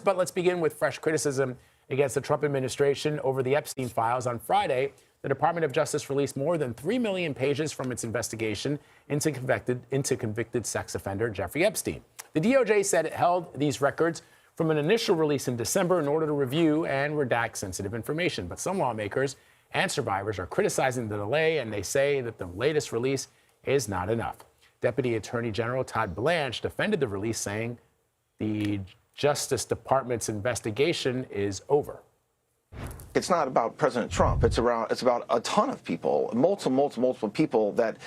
but let's begin with fresh criticism against the Trump administration over the Epstein files. On Friday, the Department of Justice released more than 3 million pages from its investigation into convicted sex offender Jeffrey Epstein. The DOJ said it held these records from an initial release in December in order to review and redact sensitive information. But some lawmakers and survivors are criticizing the delay, and they say that the latest release is not enough. Deputy Attorney General Todd Blanche defended the release, saying the Justice Department's investigation is over. It's not about President Trump. It's about a ton of people, multiple people that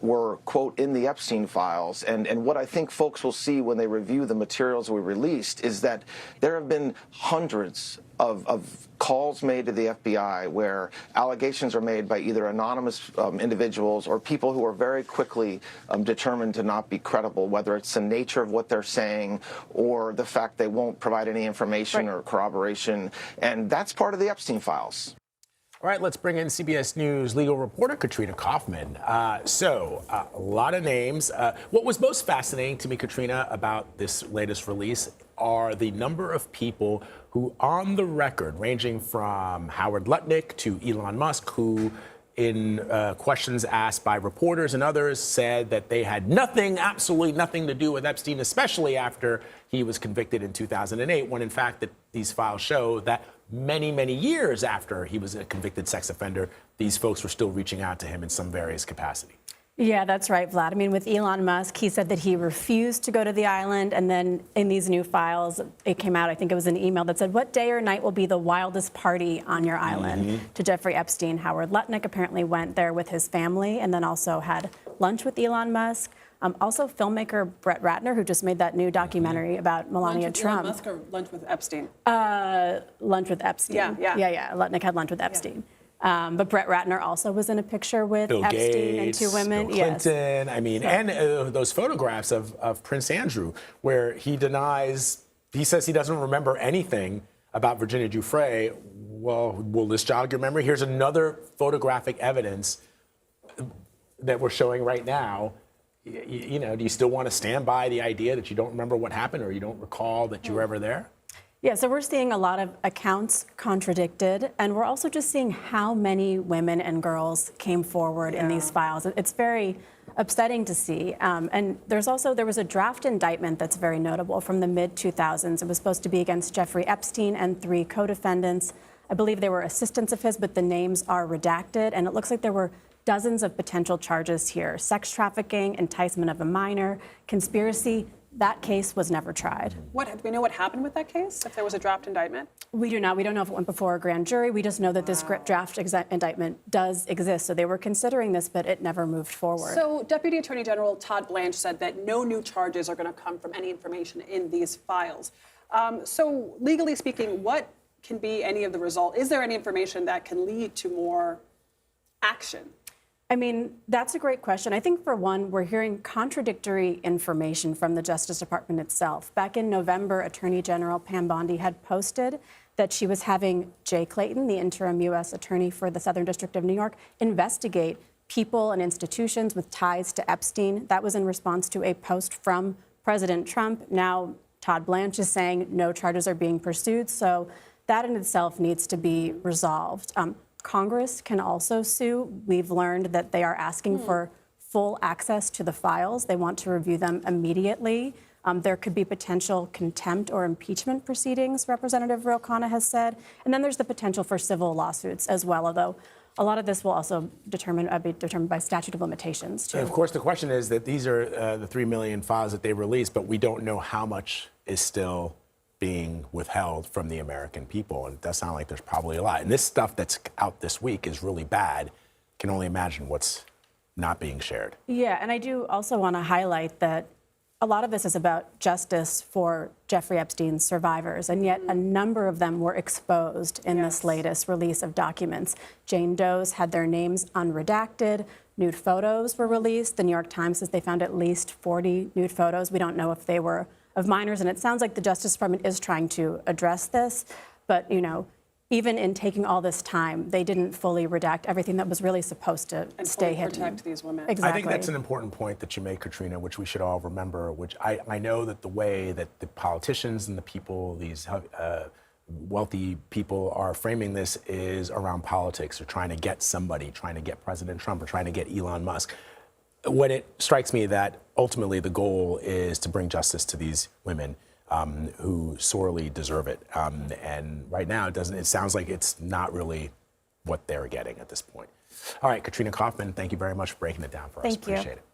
were, quote, in the Epstein files. And what I think folks will see when they review the materials we released is that there have been hundreds of calls made to the FBI where allegations are made by either anonymous individuals or people who are very quickly determined to not be credible, whether it's the nature of what they're saying or the fact they won't provide any information or corroboration. And that's part of the Epstein files. All right, let's bring in CBS News legal reporter Katrina Kaufman. A lot of names. What was most fascinating to me, Katrina, about this latest release are the number of people who, on the record, ranging from Howard Lutnick to Elon Musk, who in questions asked by reporters and others said that they had absolutely nothing to do with Epstein, especially after he was convicted in 2008, when in fact these files show that many years after he was a convicted sex offender, these folks were still reaching out to him in some various capacity. Yeah, that's right, Vlad. I mean, with Elon Musk, he said that he refused to go to the island. And then in these new files, it came out, I think it was an email that said, what day or night will be the wildest party on your island? To Jeffrey Epstein. Howard Lutnick apparently went there with his family and then also had lunch with Elon Musk. Also, filmmaker Brett Ratner, who just made that new documentary about Melania Trump. Lunch with Elon Musk or lunch with Epstein? Lunch with Epstein. Yeah. Lutnick had lunch with Epstein. But Brett Ratner also was in a picture with Bill Epstein Gates, and two women. Bill Clinton. I mean, and those photographs of Prince Andrew, where he says he doesn't remember anything about Virginia Giuffre. Well, will this jog your memory? Here's another photographic evidence that we're showing right now. You know, do you still want to stand by the idea that you don't remember what happened or you don't recall that you were ever there? Yeah, so we're seeing a lot of accounts contradicted, and we're also just seeing how many women and girls came forward in these files. It's very upsetting to see. And there was a draft indictment that's very notable from the mid-2000s. It was supposed to be against Jeffrey Epstein and 3 co-defendants. I believe they were assistants of his, but the names are redacted, and it looks like there were dozens of potential charges here: sex trafficking, enticement of a minor, conspiracy. That case was never tried. Do we know what happened with that case, if there was a draft indictment? We do not. We don't know if it went before a grand jury. We just know that this draft indictment does exist. So they were considering this, but it never moved forward. So Deputy Attorney General Todd Blanche said that no new charges are going to come from any information in these files. So legally speaking, what can be any of the result? Is there any information that can lead to more action? I mean, that's a great question. I think, for one, we're hearing contradictory information from the Justice Department itself. Back in November, Attorney General Pam Bondi had posted that she was having Jay Clayton, the interim U.S. attorney for the Southern District of New York, investigate people and institutions with ties to Epstein. That was in response to a post from President Trump. Now, Todd Blanche is saying no charges are being pursued. So that in itself needs to be resolved. Congress can also sue. We've learned that they are asking for full access to the files. They want to review them immediately. There could be potential contempt or impeachment proceedings, Representative Ro Khanna has said. And then there's the potential for civil lawsuits as well, although a lot of this will also be determined by statute of limitations, too. And of course, the question is that these are the 3 million files that they released, but we don't know how much is still being withheld from the American people. And it does sound like there's probably a lot. And this stuff that's out this week is really bad. Can only imagine what's not being shared. Yeah, and I do also want to highlight that a lot of this is about justice for Jeffrey Epstein's survivors, and yet a number of them were exposed in this latest release of documents. Jane Doe's had their names unredacted. Nude photos were released. The New York Times says they found at least 40 nude photos. We don't know if they were of minors, and it sounds like the Justice Department is trying to address this. But, you know, even in taking all this time, they didn't fully redact everything that was really supposed to And stay fully hidden. protect these women. Exactly. I think that's an important point that you make, Katrina, which we should all remember, which I know that the way that the politicians and the people, these wealthy people are framing this is around politics or trying to get somebody, trying to get President Trump or trying to get Elon Musk. When it strikes me that ultimately the goal is to bring justice to these women who sorely deserve it. And right now it sounds like it's not really what they're getting at this point. All right, Katrina Kaufman, thank you very much for breaking it down for us. Thank you. Appreciate it.